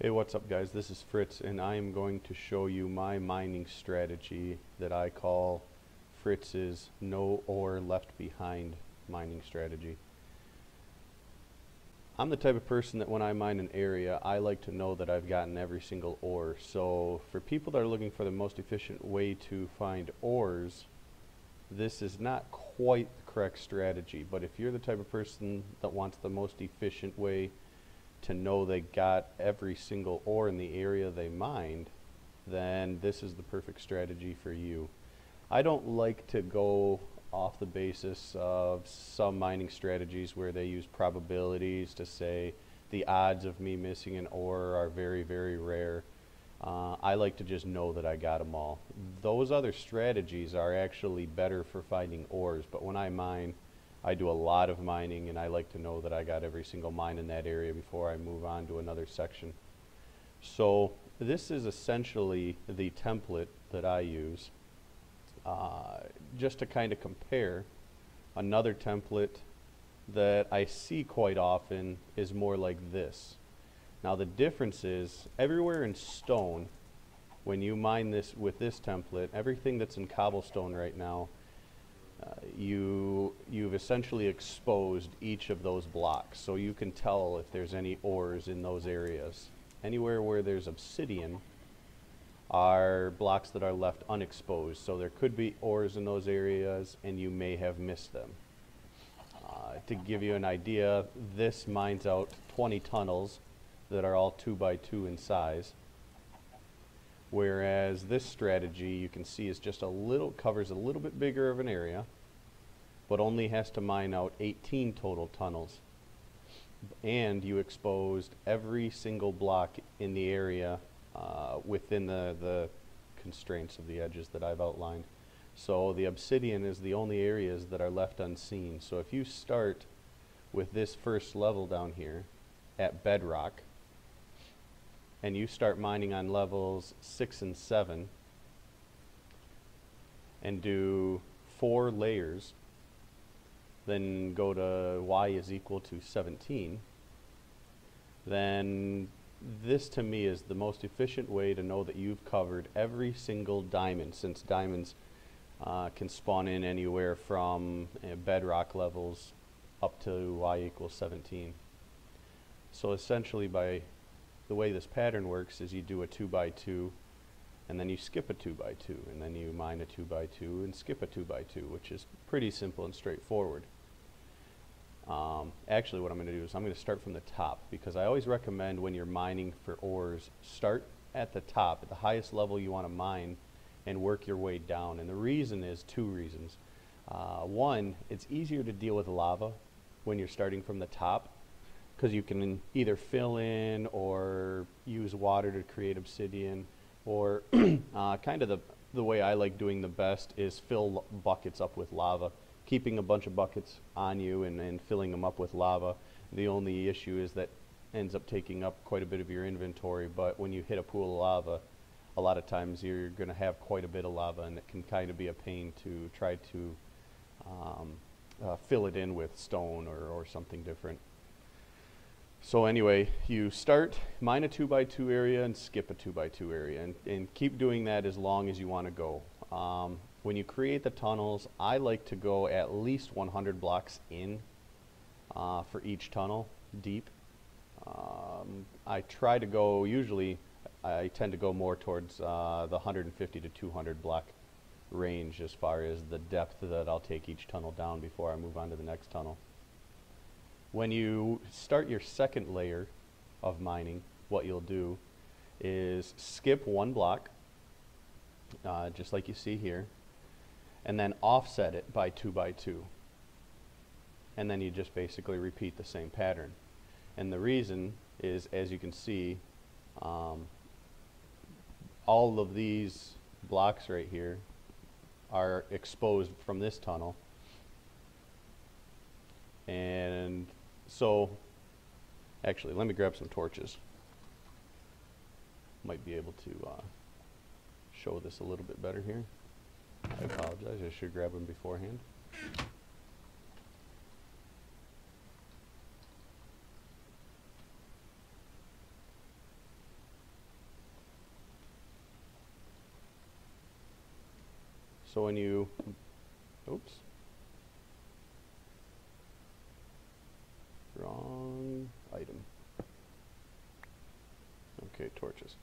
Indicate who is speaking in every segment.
Speaker 1: Hey, what's up guys? This is Fritz and I am going to show you my mining strategy that I call Fritz's no ore left behind mining strategy. I'm the type of person that when I mine an area, I like to know that I've gotten every single ore. So for people that are looking for the most efficient way to find ores, this is not quite the correct strategy, but if you're the type of person that wants the most efficient way to know they got every single ore in the area they mined, then this is the perfect strategy for you. I don't like to go off the basis of some mining strategies where they use probabilities to say the odds of me missing an ore are very, very rare. I like to just know that I got them all. Those other strategies are actually better for finding ores, but when I mine, I do a lot of mining and I like to know that I got every single mine in that area before I move on to another section. So this is essentially the template that I use just to kind of compare. Another template that I see quite often is more like this. Now the difference is everywhere in stone, when you mine this with this template, everything that's in cobblestone right now, you've essentially exposed each of those blocks, so you can tell if there's any ores in those areas. Anywhere where there's obsidian are blocks that are left unexposed, so there could be ores in those areas and you may have missed them. To give you an idea, this mines out 20 tunnels that are all 2x2 in size, whereas this strategy you can see is just covers a little bit bigger of an area, but only has to mine out 18 total tunnels, and you exposed every single block in the area within the constraints of the edges that I've outlined. So the obsidian is the only areas that are left unseen. So if you start with this first level down here at bedrock and you start mining on levels 6 and 7 and do 4 layers, then go to y is equal to 17, then this to me is the most efficient way to know that you've covered every single diamond, since diamonds can spawn in anywhere from bedrock levels up to y equals 17. So essentially, by the way this pattern works is you do a 2x2 and then you skip a 2x2 and then you mine a 2x2 and skip a 2x2, which is pretty simple and straightforward. Actually what I'm going to do is I'm going to start from the top, because I always recommend when you're mining for ores, start at the top, at the highest level you want to mine, and work your way down. And the reason is 2 reasons. One, it's easier to deal with lava when you're starting from the top, because you can either fill in or use water to create obsidian, or kind of the way I like doing the best is fill buckets up with lava, keeping a bunch of buckets on you and filling them up with lava. The only issue is that ends up taking up quite a bit of your inventory, but when you hit a pool of lava, a lot of times you're going to have quite a bit of lava, and it can kind of be a pain to try to fill it in with stone or something different. So anyway, you start, mine a 2x2 area and skip a 2x2 area, and keep doing that as long as you want to go. When you create the tunnels, I like to go at least 100 blocks in for each tunnel deep. I try to go, usually I tend to go more towards the 150 to 200 block range as far as the depth that I'll take each tunnel down before I move on to the next tunnel. When you start your second layer of mining, what you'll do is skip 1 block, just like you see here, and then offset it by 2x2. And then you just basically repeat the same pattern. And the reason is, as you can see, all of these blocks right here are exposed from this tunnel. And so, actually, let me grab some torches. Might be able to show this a little bit better here. I apologize, I should grab them beforehand. So when you, oops, wrong item. Okay, torches.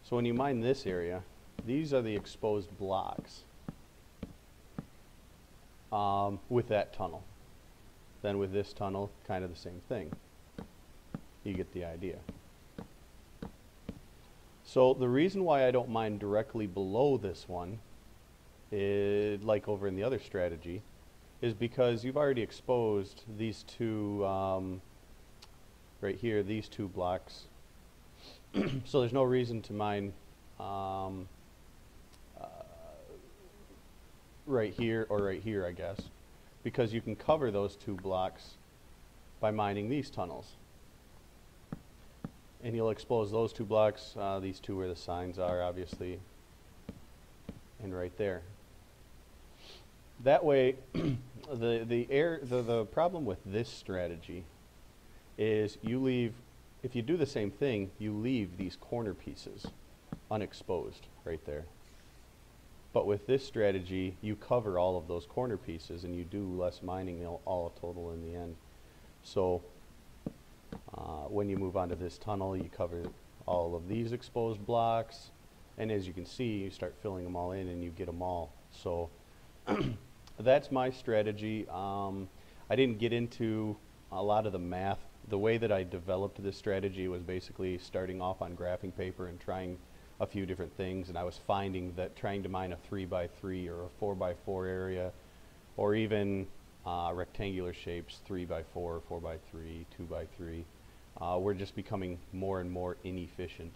Speaker 1: So when you mine this area, these are the exposed blocks with that tunnel. Then with this tunnel, kind of the same thing. You get the idea. So the reason why I don't mine directly below this one, is, like over in the other strategy, is because you've already exposed these two, right here, these two blocks. So there's no reason to mine right here or right here, I guess, because you can cover those two blocks by mining these tunnels. And you'll expose those two blocks, these two where the signs are, obviously, and right there. That way, the problem with this strategy is you leave, if you do the same thing, you leave these corner pieces unexposed right there. But with this strategy, you cover all of those corner pieces and you do less mining all total in the end. So when you move on to this tunnel, you cover all of these exposed blocks, and as you can see, you start filling them all in and you get them all. So that's my strategy. I didn't get into a lot of the math. The way that I developed this strategy was basically starting off on graphing paper and trying a few different things, and I was finding that trying to mine a 3x3 or a 4x4 area, or even rectangular shapes, 3x4, 4x3, 2x3, were just becoming more and more inefficient.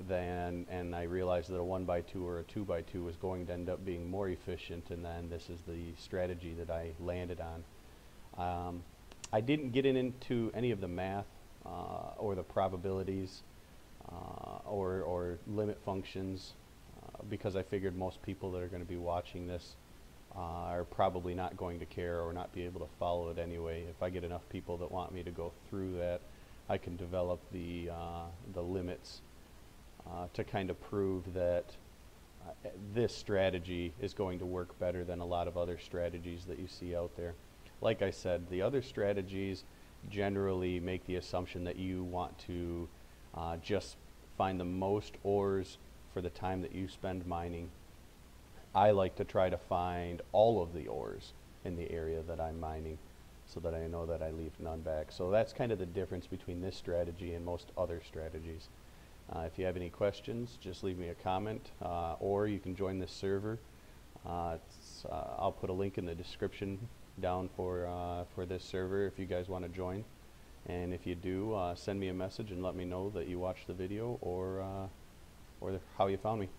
Speaker 1: And I realized that a 1x2 or a 2x2 was going to end up being more efficient, and then this is the strategy that I landed on. I didn't get into any of the math or the probabilities or limit functions because I figured most people that are going to be watching this are probably not going to care or not be able to follow it anyway. If I get enough people that want me to go through that, I can develop the limits to kind of prove that this strategy is going to work better than a lot of other strategies that you see out there. Like I said, the other strategies generally make the assumption that you want to just find the most ores for the time that you spend mining. I like to try to find all of the ores in the area that I'm mining so that I know that I leave none back. So that's kind of the difference between this strategy and most other strategies. If you have any questions, just leave me a comment, or you can join this server. I'll put a link in the description down for this server if you guys want to join. And if you do, send me a message and let me know that you watched the video or how you found me.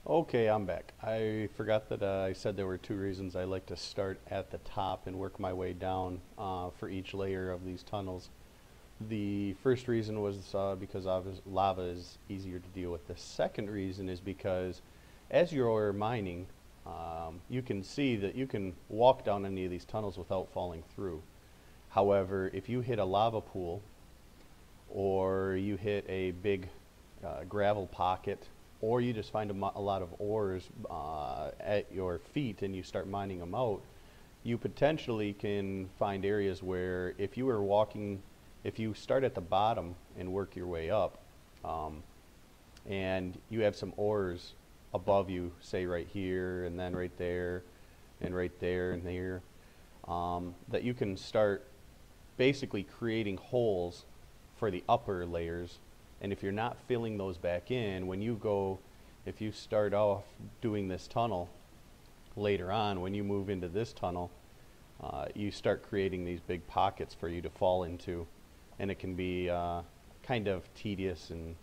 Speaker 1: Okay, I'm back. I forgot that I said there were two reasons I like to start at the top and work my way down for each layer of these tunnels. The first reason was because lava is easier to deal with. The second reason is because as you're mining, you can see that you can walk down any of these tunnels without falling through. However, if you hit a lava pool or you hit a big gravel pocket, or you just find a lot of ores at your feet and you start mining them out, you potentially can find areas where if you were walking, if you start at the bottom and work your way up, and you have some ores above you, say right here and then right there and right there and there, that you can start basically creating holes for the upper layers. And if you're not filling those back in, when you go, if you start off doing this tunnel, later on when you move into this tunnel, you start creating these big pockets for you to fall into, and it can be kind of tedious and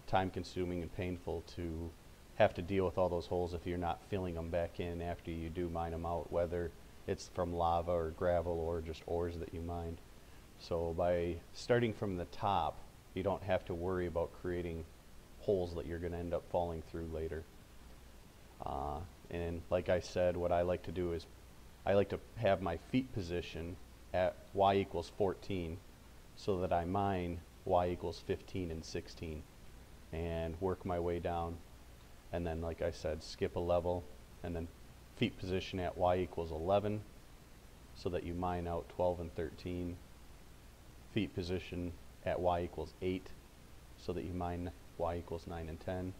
Speaker 1: time consuming and painful to have to deal with all those holes if you're not filling them back in after you do mine them out, whether it's from lava or gravel or just ores that you mined. So by starting from the top, you don't have to worry about creating holes that you're going to end up falling through later. And like I said, what I like to do is I like to have my feet position at y equals 14 so that I mine y equals 15 and 16. and work my way down. And then, like I said, skip a level, and then feet position at y equals 11, so that you mine out 12 and 13. Feet position at y equals 8, so that you mine y equals 9 and 10.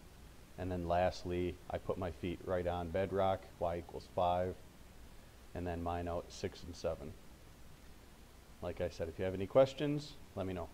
Speaker 1: And then lastly, I put my feet right on bedrock, y equals 5, and then mine out 6 and 7. Like I said, if you have any questions, let me know.